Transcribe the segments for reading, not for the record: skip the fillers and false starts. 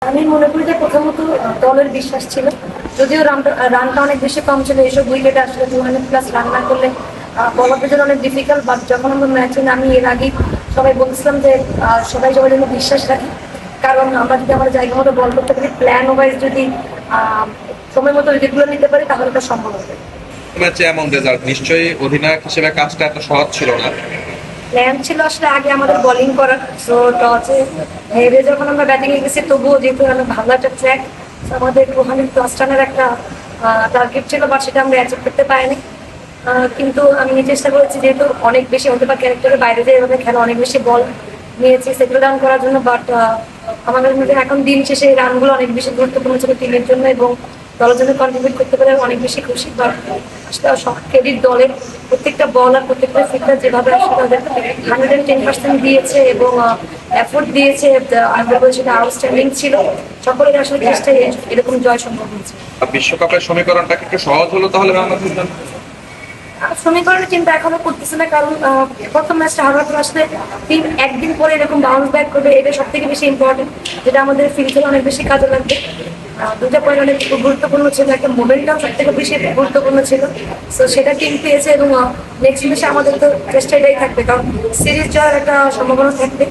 আমি মনে করি যে প্রথমত দলের বিশ্বাস ছিল। যদিও রানটা অনেক বেশি কম ছিল, এইসব উইকেটে আসলে 200+ রান না করলে বলারদের জন্য অনেক ডিফিকাল্ট। বাট যখন আমরা ম্যাচে নামি এর আগেই সবাই বলছিলাম যে সবাই সবার জন্য বিশ্বাস রাখি, কারণ আমরা যদি আমাদের জায়গা মতো বল করতে পারি, প্ল্যান ওয়াইজ যদি সময় মতো উইকেটগুলো নিতে পারি, তাহলে এটা সম্ভব হবে। ম্যাচে এমন রেজাল্ট, নিশ্চয়ই অধিনায়ক হিসেবে কাজটা এত সহজ ছিল না। প্ল্যান ছিল আসলে আগে আমাদের বোলিং করার, সো টসে হেরে যখন আমরা ব্যাটিং এ গেছি, তবুও যেহেতু অনেক ভালো একটা ট্র্যাক, আমাদের 200+ রানের একটা টার্গেট ছিল, বাট সেটা আমরা অ্যাচিভ করতে পারিনি। কিন্তু আমি চেষ্টা করেছি, যেহেতু অনেক বেশি হতে পারে ক্যারেক্টারের বাইরে যে এভাবে খেলা, অনেক বেশি বল নিয়েছি সেটেল ডাউন করার জন্য। বাট আমাদের মধ্যে এখন দিন শেষে এই রানগুলো অনেক বেশি গুরুত্বপূর্ণ ছিল টিমের জন্য, এবং দলের জন্য কন্ট্রিবিউট করতে পারে অনেক বেশি খুশি। বাট আসলে সব ক্রেডিট দলের প্রত্যেকটা বল আর প্রত্যেকটা ফিল্ডার যেভাবে আসলে তাদের 110% দিয়েছে এবং এফোর্ট দিয়েছে, আমি বলবো সেটা আউটস্ট্যান্ডিং ছিল। সকলের আসলে চেষ্টায় এরকম জয় সম্ভব হয়েছে। বিশ্বকাপের সমীকরণটা কি একটু সহজ হলো তাহলে বাংলাদেশের জন্য? সমীকরণের চিন্তা এখনো করতেছে না, কারণ প্রথম ম্যাচটা হারার পর আসলে টিম একদিন পরে এরকম বাউন্স ব্যাক করবে, এটা সব থেকে বেশি ইম্পর্টেন্ট, যেটা আমাদের ফিল্ডে অনেক বেশি কাজে লাগবে। দুটা পয়েন্ট অনেক গুরুত্বপূর্ণ ছিল, একটা মোমেন্টাম সব থেকে বেশি গুরুত্বপূর্ণ ছিল। সো সেটা টিম পেয়েছে, এবং নেক্সট ম্যাচে আমাদের তো চেষ্টা এটাই থাকবে, কারণ সিরিজ জয়ের একটা সম্ভাবনা থাকবে।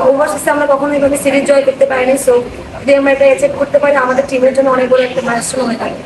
ওভারসিজে আমরা কখনো এইভাবে সিরিজ জয় করতে পারিনি, সো যদি আমরা এটা অ্যাচিভ করতে পারি, আমাদের টিমের জন্য অনেক বড় একটা মাইলস্টোন হয়ে থাকবে।